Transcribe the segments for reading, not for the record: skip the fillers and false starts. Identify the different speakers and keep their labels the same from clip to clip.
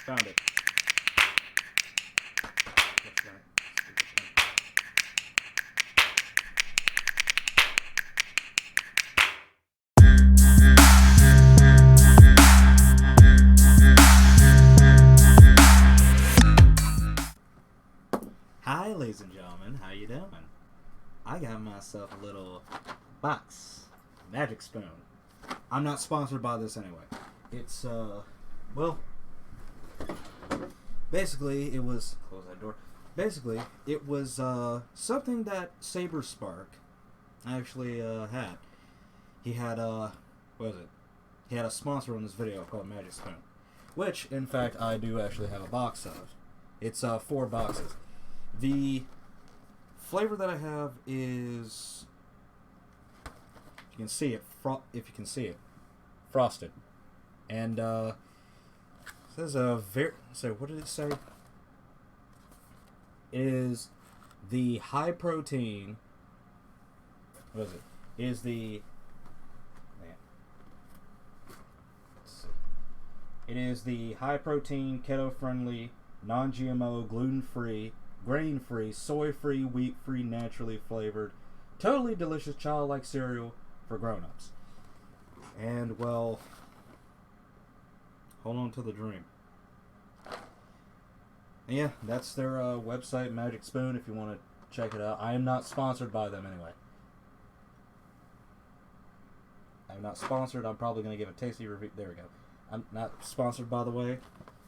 Speaker 1: Found it. What's that? Hi, ladies and gentlemen. How you doing? I got myself a little box magic spoon. I'm not sponsored by this anyway. It's well, basically it was close that door. Basically, it was something that Saber Spark actually had. He had what was it? He had a sponsor on this video called Magic Spoon, which in fact I do actually have a box of. It's 4 boxes. The flavor that I have is, if you can see it, frosted, and it says so what did it say? It is the high protein. What is it? It is the It is the high protein, keto friendly, non-GMO, gluten free, grain free, soy free, wheat free, naturally flavored, totally delicious childlike cereal for grown-ups. And well, hold on to the dream. And yeah, that's their website, Magic Spoon, if you want to check it out. I am not sponsored by them anyway. I'm not sponsored. I'm probably going to give a tasty review. There we go. I'm not sponsored, by the way.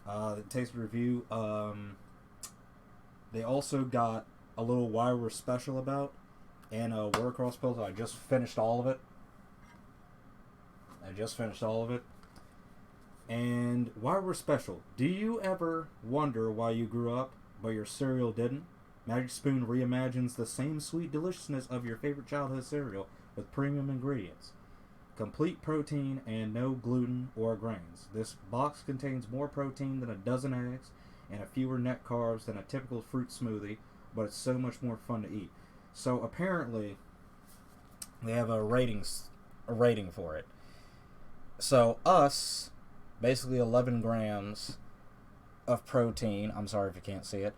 Speaker 1: The tasty review. They also got a little why we're special about and a word across pills. I just finished all of it. And why we're special. Do you ever wonder why you grew up, but your cereal didn't? Magic Spoon reimagines the same sweet deliciousness of your favorite childhood cereal with premium ingredients. Complete protein and no gluten or grains. This box contains more protein than a dozen eggs and a fewer net carbs than a typical fruit smoothie, but it's so much more fun to eat. So apparently, they have a rating for it. So us, basically 11 grams of protein. I'm sorry if you can't see it.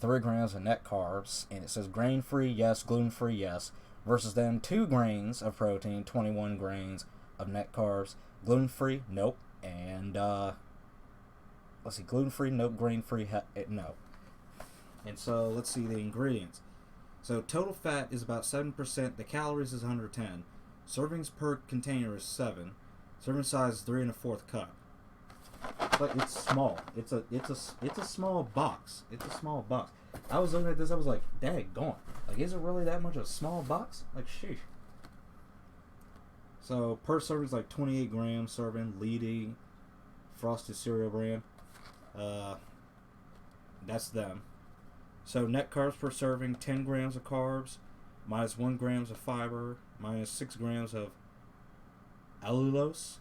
Speaker 1: 3 grams of net carbs, and it says grain free, yes, gluten free, yes. Versus them 2 grains of protein, 21 grains of net carbs, gluten free, nope, and let's see, gluten free, nope, grain free, no. And so let's see the ingredients. So total fat is about 7%. The calories is 110. Servings per container is 7. Serving size is 3 1/4 cup. But it's small. It's a small box. It's a small box. I was looking at this. I was like, daggone. Like, is it really that much of a small box? Like, sheesh. So per serving is like 28 grams serving. Leading frosted cereal brand. That's them. So net carbs per serving: 10 grams of carbs, minus 1 grams of fiber, minus 6 grams of allulose,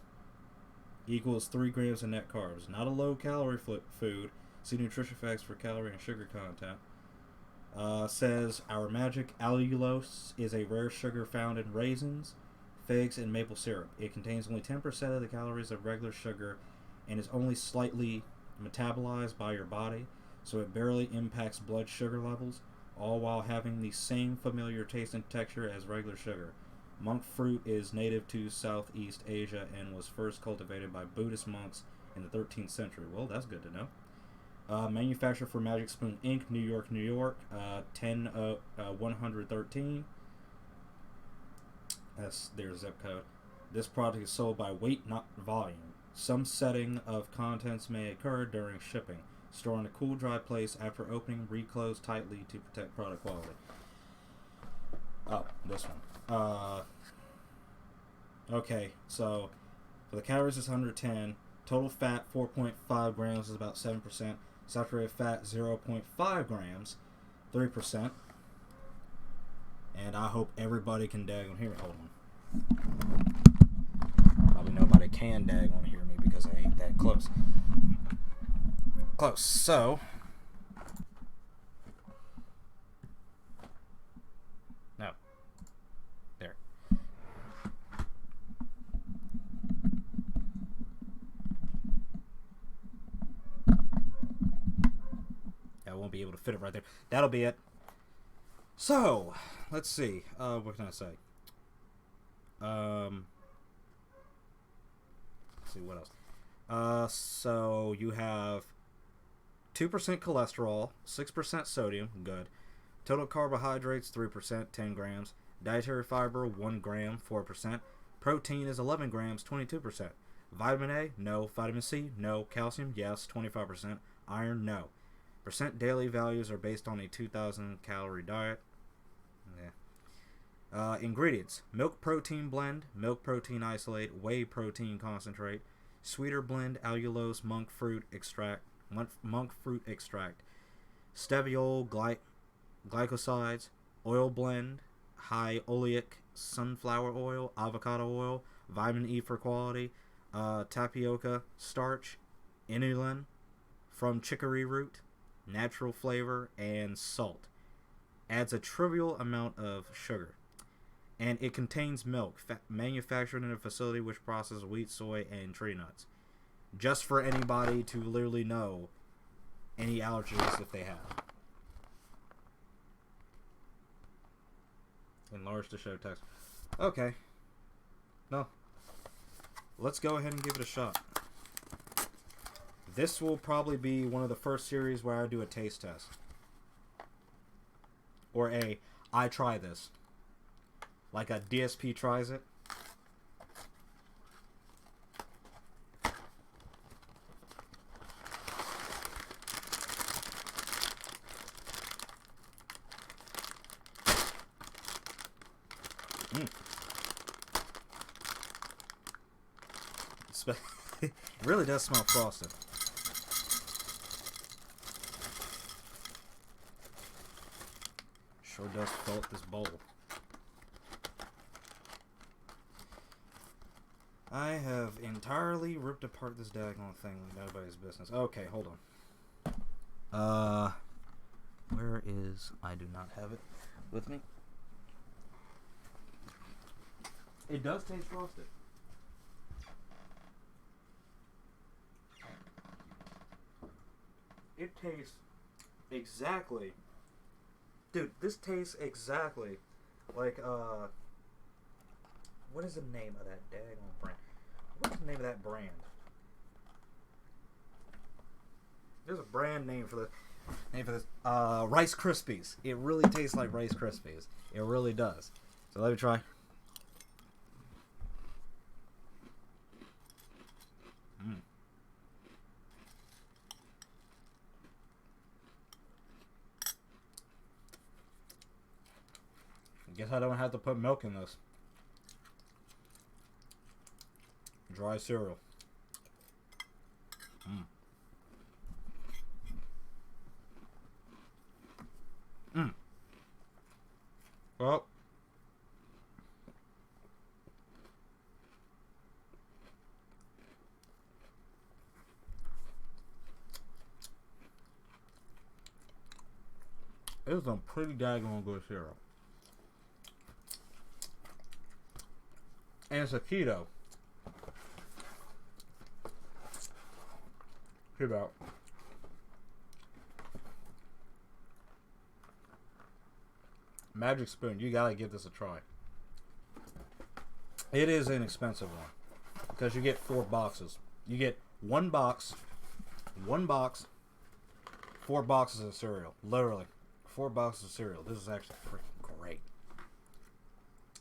Speaker 1: equals 3 grams of net carbs. Not a low-calorie food. See nutrition facts for calorie and sugar content. Says our magic allulose is a rare sugar found in raisins, figs, and maple syrup. It contains only 10% of the calories of regular sugar and is only slightly metabolized by your body, so it barely impacts blood sugar levels, all while having the same familiar taste and texture as regular sugar. Monk fruit is native to Southeast Asia and was first cultivated by Buddhist monks in the 13th century. Well, that's good to know. Manufactured for Magic Spoon Inc., New York, New York, 10113. That's their zip code. This product is sold by weight, not volume. Some setting of contents may occur during shipping. Store in a cool, dry place. After opening, reclose tightly to protect product quality. Oh, this one. Okay, so for the calories is 110. Total fat 4.5 grams is about 7%. Saturated fat 0.5 grams, 3%. And I hope everybody can daggone hear me. Hold on. Probably nobody can daggone hear me because I ain't that close. Close. So no. There. be able to fit it right there. That'll be it. So, let's see. What can I say? Let's see, what else? So you have 2% cholesterol, 6% sodium, good. Total carbohydrates, 3%, 10 grams. Dietary fiber, 1 gram, 4%. Protein is 11 grams, 22%. Vitamin A, no. Vitamin C, no. Calcium, yes, 25%. Iron, no. Percent daily values are based on a 2,000 calorie diet. Yeah. Ingredients: milk protein blend, milk protein isolate, whey protein concentrate, sweeter blend, allulose, monk fruit extract, steviol glycosides, oil blend, high oleic sunflower oil, avocado oil, vitamin E for quality, tapioca starch, inulin from chicory root, natural flavor, and salt. Adds a trivial amount of sugar. And it contains milk, manufactured in a facility which processes wheat, soy, and tree nuts. Just for anybody to literally know any allergies if they have. Enlarge to show text. Okay. No. Let's go ahead and give it a shot. This will probably be one of the first series where I do a taste test. Or I try this. Like a DSP tries it. It really does smell frosted. Sure does fill up this bowl. I have entirely ripped apart this daggone thing like nobody's business. Okay, hold on. Where is... I do not have it with me. It does taste frosted. It tastes exactly... Dude, this tastes exactly like, what is the name of that daggone brand? What's the name of that brand? There's a brand name for this. Rice Krispies. It really tastes like Rice Krispies. It really does. So let me try. Guess I don't have to put milk in this. Dry cereal. Well, it's some pretty daggone good cereal. And it's a keto. Check it out. Magic Spoon, you gotta give this a try. It is an expensive one because you get 4 boxes. You get one box, 4 boxes of cereal. Literally, 4 boxes of cereal. This is actually freaking great.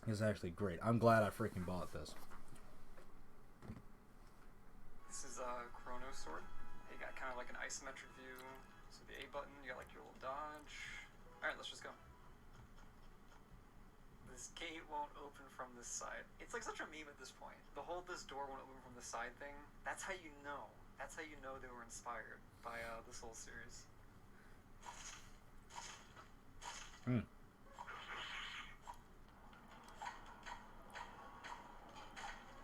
Speaker 1: It's actually great. I'm glad I freaking bought this.
Speaker 2: This is a Chrono Sword. You got kind of like an isometric view. So the A button, you got like your little dodge. Alright, let's just go. This gate won't open from this side. It's like such a meme at this point. The whole this door won't open from the side thing. That's how you know. That's how you know they were inspired by this whole series.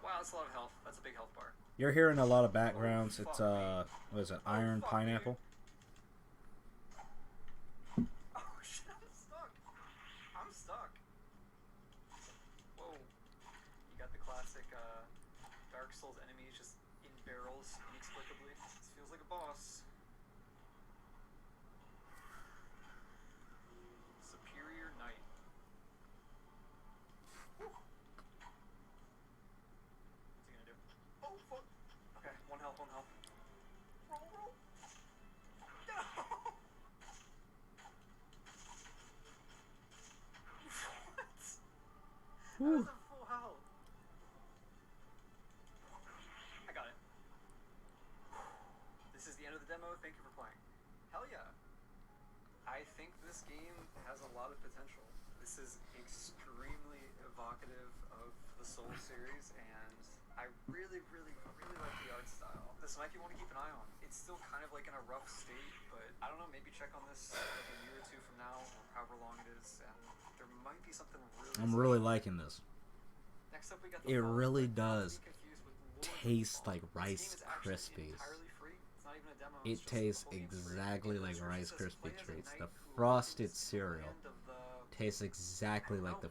Speaker 2: Wow, that's a lot of health. That's a big health bar.
Speaker 1: You're hearing a lot of backgrounds. It's what is it? Iron Pineapple.
Speaker 2: Oh shit! I'm stuck. I'm stuck. Whoa! You got the classic Dark Souls enemies just in barrels inexplicably. This feels like a boss. was at full health. I got it. This is the end of the demo. Thank you for playing. Hell yeah. I think this game has a lot of potential. This is extremely evocative of the Soul series, and I really, really, really like the art style. This might be one to keep an eye on. It's still kind of like in a rough state, but I don't know, maybe check on this like a year or two from now, or however long it is, and there might be something really
Speaker 1: I'm really liking this.
Speaker 2: Next up, we got
Speaker 1: it really does taste like Rice Krispies. It tastes exactly like Rice Krispie treats. The frosted cereal tastes exactly like the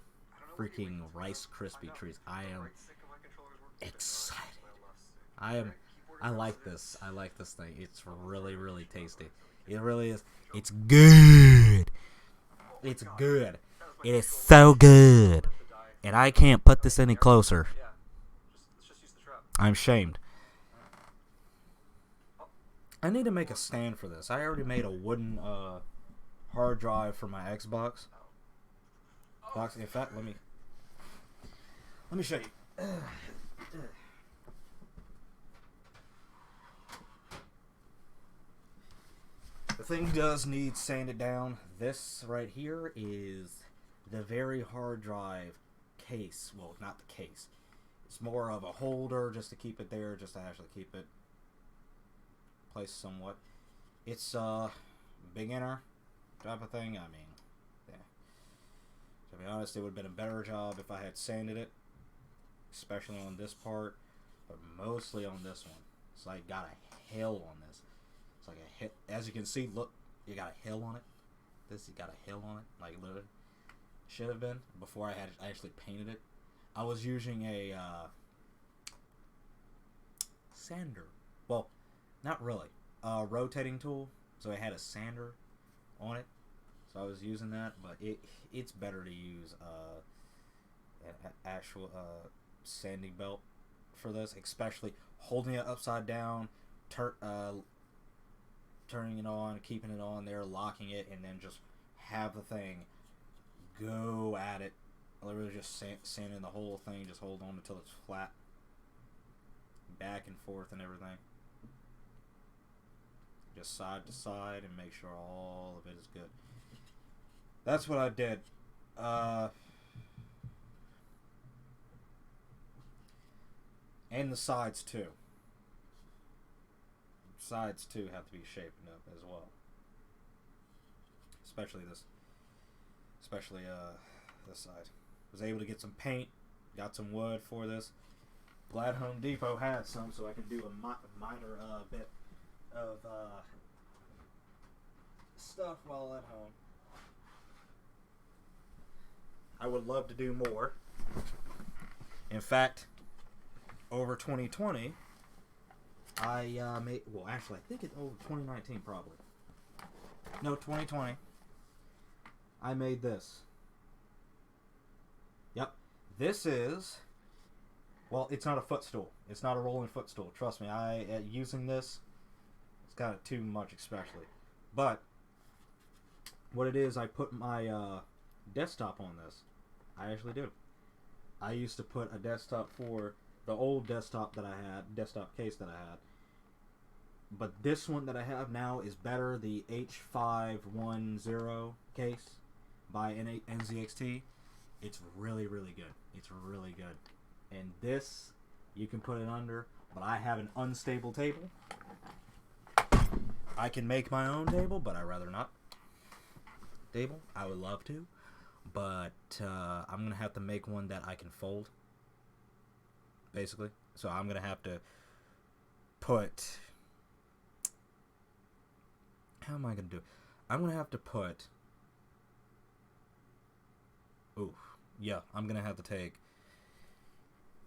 Speaker 1: freaking Rice Krispie treats. I am excited. I like this. I like this thing. It's really, really tasty. It really is. It's good. It's good. It is so good. And I can't put this any closer. I'm shamed. I need to make a stand for this. I already made a wooden hard drive for my Xbox. In fact, let me show you. The thing does need sanded down. This right here is the very hard drive case. Well, not the case. It's more of a holder just to keep it there, just to actually keep it placed somewhat. It's beginner type of thing. I mean, yeah. To be honest, it would have been a better job if I had sanded it, especially on this part, but mostly on this one. So I got a hill on this. It's like a hit. As you can see, look, you got a hill on it. This, you got a hill on it, like literally should have been before I had actually painted it. I was using a sander. Well, not really. Rotating tool. So it had a sander on it. So I was using that, but it's better to use an actual sanding belt for this, especially holding it upside down, turning it on, keeping it on there, locking it, and then just have the thing go at it. Literally just sanding the whole thing, just hold on until it's flat. Back and forth and everything. Just side to side and make sure all of it is good. That's what I did. And the sides too. Sides too have to be shaped up as well. Especially this side. Was able to get some paint, got some wood for this. Glad Home Depot had some, so I could do a minor bit of stuff while at home. I would love to do more. In fact, over 2020, I made, well, actually, I think it's over 2019 probably. No, 2020. I made this. Yep. This is, well, it's not a footstool. It's not a rolling footstool. Trust me, using this, it's kind of too much, especially. But what it is, I put my desktop on this. I actually do. I used to put a desktop for the old desktop that I had, desktop case that I had. But this one that I have now is better, the H510 case by NZXT. It's really, really good. It's really good. And this, you can put it under, but I have an unstable table. I can make my own table, but I'd rather not. Table, I would love to, but I'm going to have to make one that I can fold, basically. So I'm going to have to put, how am I going to do it? I'm going to have to put, I'm going to have to take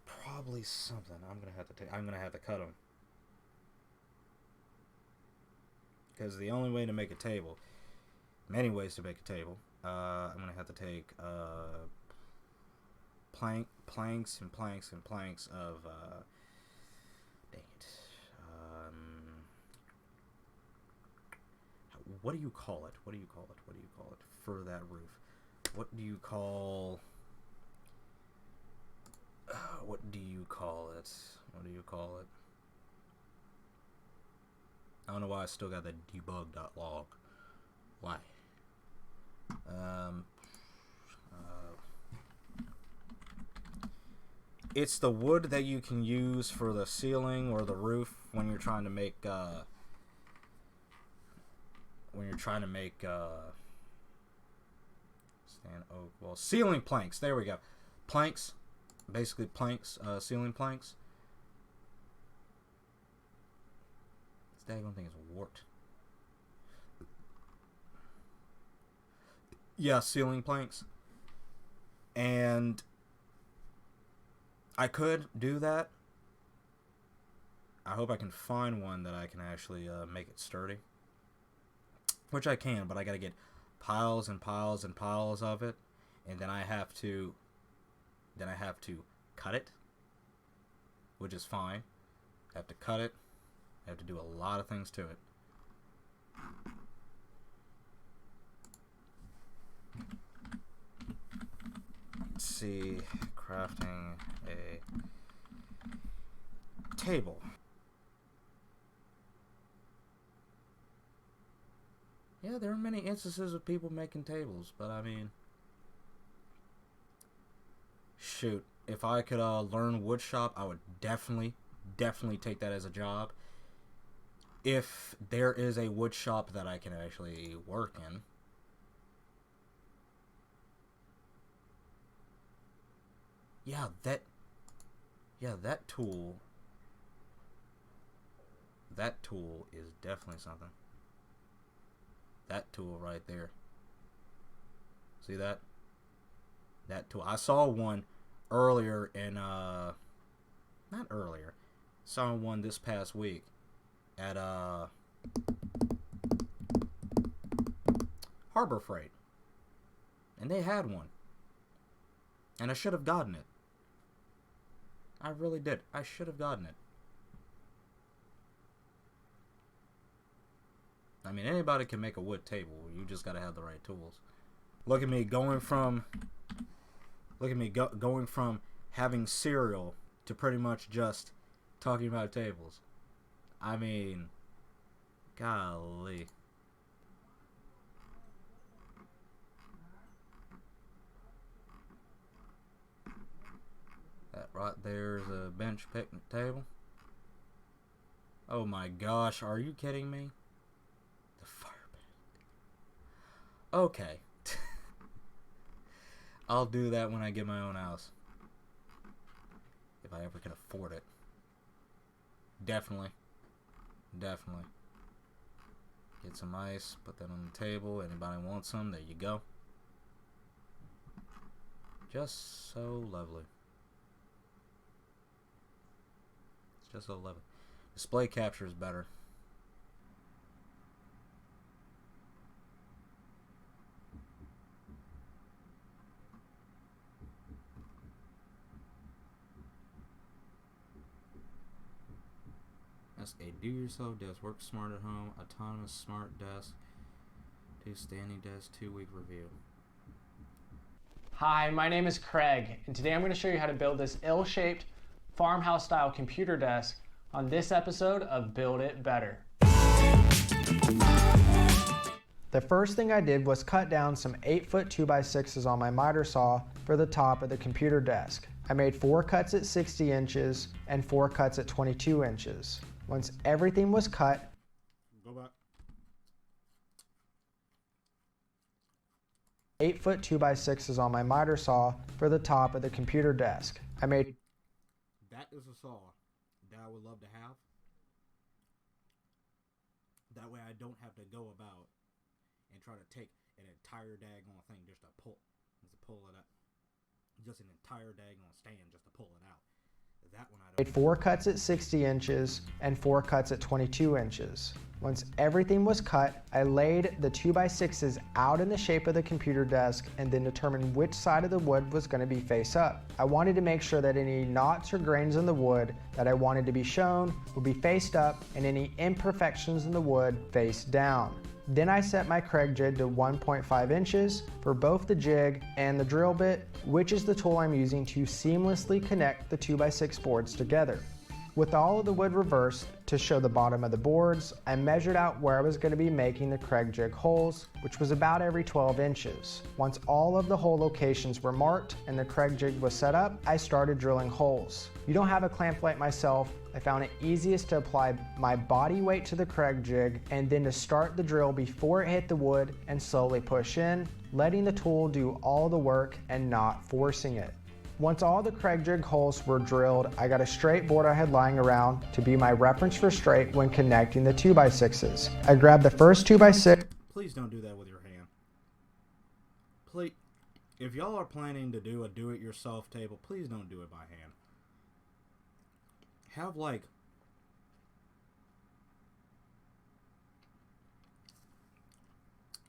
Speaker 1: probably something. I'm going to have to cut them. Because the only way to make a table, many ways to make a table, I'm going to have to take planks and planks and planks of, dang it, what do you call it? What do you call it for that roof? What do you call whatchamacallit. I don't know why I still got that debug.log. Why? It's the wood that you can use for the ceiling or the roof when you're trying to make stand oak. Well, ceiling planks. There we go. Planks, basically planks, ceiling planks. This daggone thing is warped. Yeah, ceiling planks. And I could do that. I hope I can find one that I can actually make it sturdy. Which I can, but I gotta get piles and piles and piles of it. And then I have to cut it. Which is fine. I have to cut it. I have to do a lot of things to it. Let's see, crafting a table. Yeah, there are many instances of people making tables, but I mean, shoot, if I could learn woodshop, I would definitely take that as a job. If there is a woodshop that I can actually work in. Yeah, that tool is definitely something. That tool right there. See that? That tool. I saw one earlier in not earlier. Saw one this past week at Harbor Freight. And they had one. And I should have gotten it. I really did. I should have gotten it. I mean, anybody can make a wood table. You just gotta have the right tools. Look at me going from having cereal to pretty much just talking about tables. I mean, golly. That right there is a bench picnic table. Oh my gosh, are you kidding me? The fire pit. Okay. I'll do that when I get my own house. If I ever can afford it. Definitely. Definitely. Get some ice, put that on the table. Anybody want some? There you go. Just so lovely. It's just so lovely. Display capture is better. That's a do-yourself desk. Work smart at home. Autonomous smart desk. 2 standing desk. 2-week review.
Speaker 3: Hi, my name is Craig, and today I'm going to show you how to build this L-shaped farmhouse-style computer desk on this episode of Build It Better. The first thing I did was cut down some 8-foot 2x6s on my miter saw for the top of the computer desk. I made 4 cuts at 60 inches and 4 cuts at 22 inches. Once everything was cut,
Speaker 1: go back.
Speaker 3: 8-foot 2x6s on my miter saw for the top of the computer desk. I made
Speaker 1: That is a saw that I would love to have. That way I don't have to go about and try to take an entire daggone thing just to pull it up. Just an entire daggone stand just to pull it out. That one I don't.
Speaker 3: Made 4 cuts at 60 inches and 4 cuts at 22 inches. Once everything was cut, I laid the 2x6s out in the shape of the computer desk and then determined which side of the wood was going to be face up. I wanted to make sure that any knots or grains in the wood that I wanted to be shown would be faced up and any imperfections in the wood face down. Then I set my Kreg jig to 1.5 inches for both the jig and the drill bit, which is the tool I'm using to seamlessly connect the 2x6 boards together. With all of the wood reversed to show the bottom of the boards, I measured out where I was going to be making the Kreg jig holes, which was about every 12 inches. Once all of the hole locations were marked and the Kreg jig was set up, I started drilling holes. You don't have a clamp like myself, I found it easiest to apply my body weight to the Kreg jig and then to start the drill before it hit the wood and slowly push in, letting the tool do all the work and not forcing it. Once all the Kreg jig holes were drilled, I got a straight board I had lying around to be my reference for straight when connecting the 2x6s. I grabbed the first 2x6.
Speaker 1: Please don't do that with your hand. Please, if y'all are planning to do a do-it-yourself table, please don't do it by hand. Have like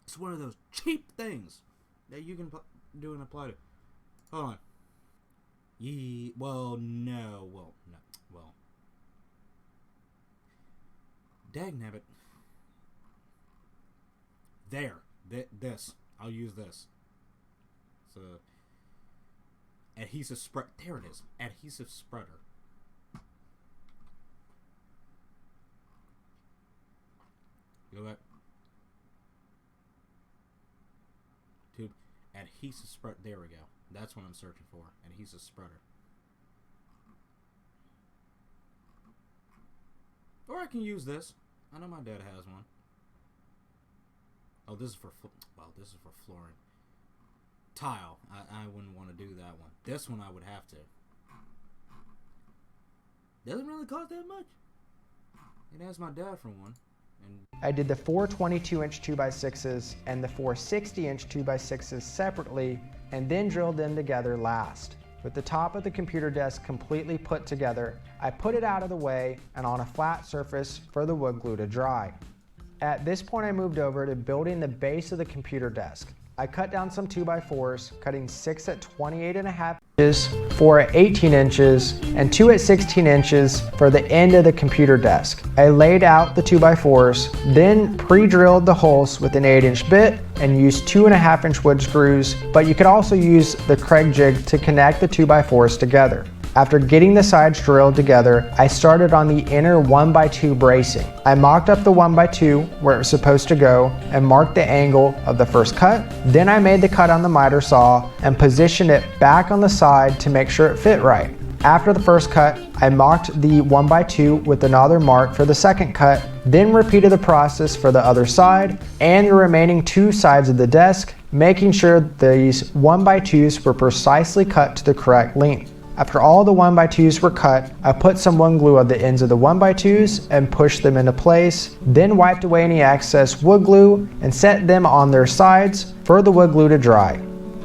Speaker 1: it's one of those cheap things that you can do and apply to. Hold on. Well, dagnabbit. There. This. I'll use this. It's a adhesive spread. There it is. Adhesive spreader. Go back. Tube. Adhesive spread. There we go. That's what I'm searching for. Adhesive spreader. Or I can use this. I know my dad has one. Oh, this is for flooring. Tile. I wouldn't want to do that one. This one I would have to. Doesn't really cost that much. It asked my dad for one.
Speaker 3: I did the 4 22-inch 2x6s and the 4 60-inch 2x6s separately and then drilled them together last. With the top of the computer desk completely put together, I put it out of the way and on a flat surface for the wood glue to dry. At this point I moved over to building the base of the computer desk. I cut down some 2x4s, cutting 6 at 28.5 inches, 4 at 18 inches, and 2 at 16 inches for the end of the computer desk. I laid out the 2x4s, then pre-drilled the holes with an 8-inch bit and used 2.5-inch wood screws, but you could also use the Kreg jig to connect the 2x4s together. After getting the sides drilled together, I started on the inner 1x2 bracing. I mocked up the 1x2 where it was supposed to go and marked the angle of the first cut. Then I made the cut on the miter saw and positioned it back on the side to make sure it fit right. After the first cut, I mocked the 1x2 with another mark for the second cut, then repeated the process for the other side and the remaining 2 sides of the desk, making sure these 1x2s were precisely cut to the correct length. After all the 1x2s were cut, I put some wood glue on the ends of the 1x2s and pushed them into place, then wiped away any excess wood glue and set them on their sides for the wood glue to dry.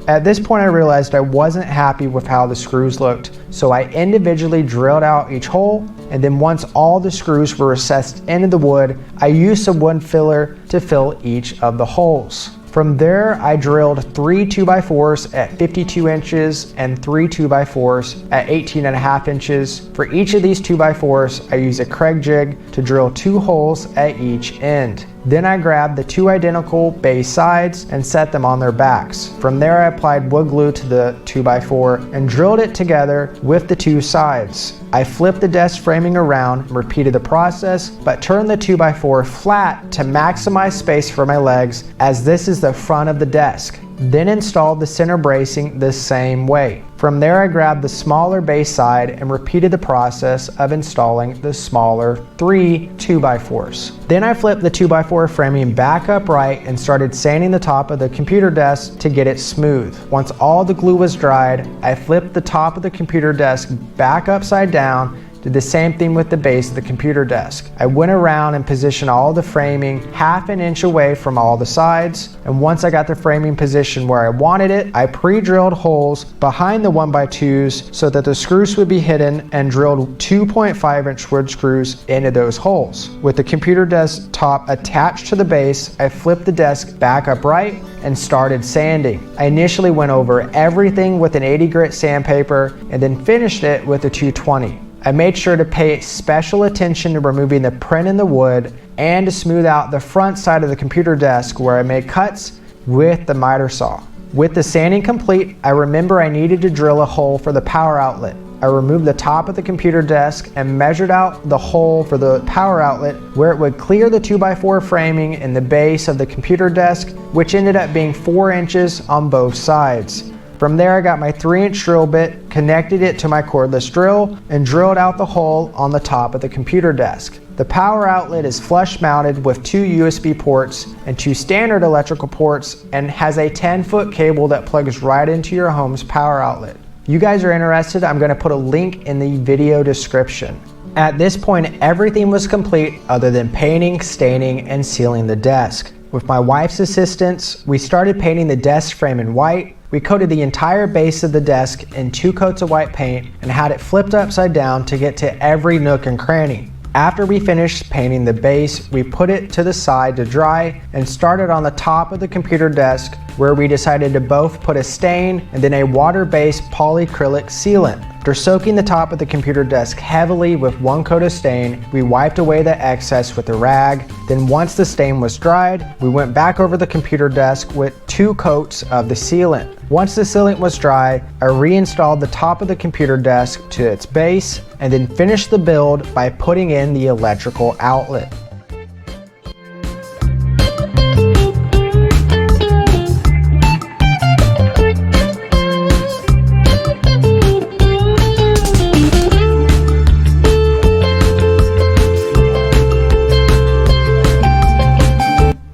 Speaker 3: At this point I realized I wasn't happy with how the screws looked, so I individually drilled out each hole, and then once all the screws were recessed into the wood, I used some wood filler to fill each of the holes. From there, I drilled 3 2x4s at 52 inches and 3 2x4s at 18.5 inches. For each of these 2x4s, I use a Kreg jig to drill 2 holes at each end. Then I grabbed the 2 identical base sides and set them on their backs. From there, I applied wood glue to the 2x4 and drilled it together with the 2 sides. I flipped the desk framing around and repeated the process, but turned the 2x4 flat to maximize space for my legs, as this is the front of the desk. Then installed the center bracing the same way. From there I grabbed the smaller base side and repeated the process of installing the smaller 3 2x4s. Then I flipped the 2x4 framing back upright and started sanding the top of the computer desk to get it smooth. Once all the glue was dried, I flipped the top of the computer desk back upside down. Did the same thing with the base of the computer desk. I went around and positioned all the framing half an inch away from all the sides, and once I got the framing positioned where I wanted it, I pre-drilled holes behind the 1x2s so that the screws would be hidden and drilled 2.5-inch wood screws into those holes. With the computer desk top attached to the base, I flipped the desk back upright and started sanding. I initially went over everything with an 80 grit sandpaper and then finished it with a 220. I made sure to pay special attention to removing the print in the wood and to smooth out the front side of the computer desk where I made cuts with the miter saw. With the sanding complete, I remember I needed to drill a hole for the power outlet. I removed the top of the computer desk and measured out the hole for the power outlet where it would clear the 2x4 framing in the base of the computer desk, which ended up being 4 inches on both sides. From there, I got my 3-inch drill bit, connected it to my cordless drill, and drilled out the hole on the top of the computer desk. The power outlet is flush mounted with 2 USB ports and 2 standard electrical ports, and has a 10-foot cable that plugs right into your home's power outlet. You guys are interested, I'm going to put a link in the video description. At this point, everything was complete other than painting, staining, and sealing the desk. With my wife's assistance, we started painting the desk frame in white. We coated the entire base of the desk in 2 coats of white paint and had it flipped upside down to get to every nook and cranny. After we finished painting the base, we put it to the side to dry and started on the top of the computer desk, where we decided to both put a stain and then a water-based polyacrylic sealant. After soaking the top of the computer desk heavily with 1 coat of stain, we wiped away the excess with a rag. Then once the stain was dried, we went back over the computer desk with 2 coats of the sealant. Once the sealant was dry, I reinstalled the top of the computer desk to its base and then finished the build by putting in the electrical outlet.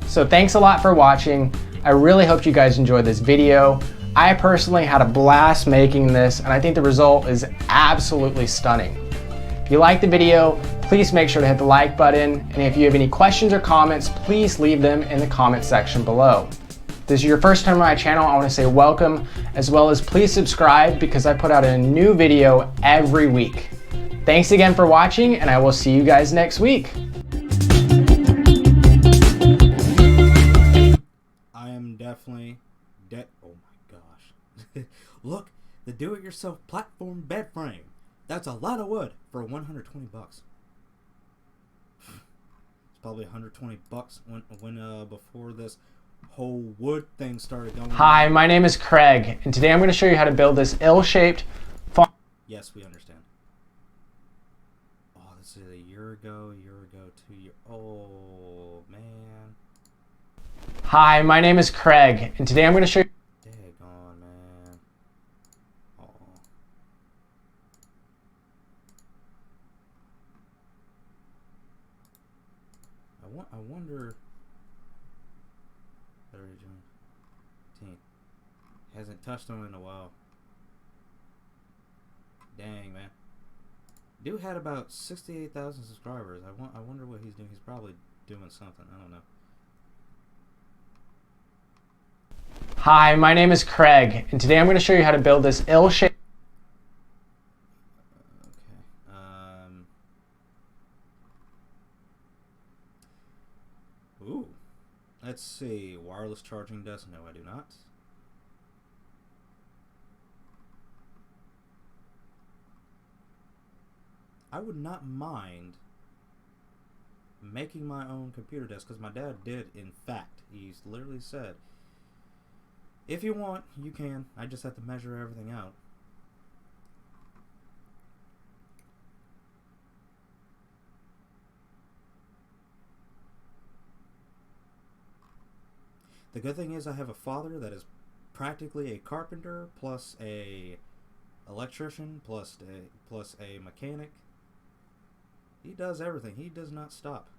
Speaker 3: So thanks a lot for watching. I really hope you guys enjoyed this video. I personally had a blast making this, and I think the result is absolutely stunning. If you liked the video, please make sure to hit the like button, and if you have any questions or comments, please leave them in the comment section below. If this is your first time on my channel, I want to say welcome, as well as please subscribe because I put out a new video every week. Thanks again for watching, and I will see you guys next week.
Speaker 1: Definitely oh my gosh. Look, the do-it-yourself platform bed frame. That's a lot of wood for 120 bucks. It's probably 120 bucks when before this whole wood thing started going.
Speaker 3: Hi, my name is Craig, and today I'm going to show you how to build this L-shaped farm.
Speaker 1: Yes, we understand. Oh, this is a year ago, 2 years. Oh man.
Speaker 3: Hi, my name is Craig, and today I'm going to show you.
Speaker 1: Daggone, man. Oh. I wonder. Hasn't touched on it in a while. Dang, man. Dude had about 68,000 subscribers. I wonder what he's doing. He's probably doing something. I don't know.
Speaker 3: Hi, my name is Craig, and today I'm going to show you how to build this L-shaped.
Speaker 1: Okay. Ooh. Let's see. Wireless charging desk. No, I do not. I would not mind making my own computer desk, because my dad did, in fact. He's literally said, if you want, you can. I just have to measure everything out. The good thing is I have a father that is practically a carpenter, plus a electrician, plus a mechanic. He does everything. He does not stop.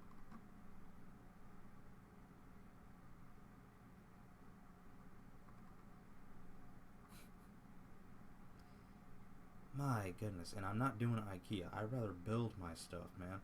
Speaker 1: My goodness, and I'm not doing IKEA. I'd rather build my stuff, man.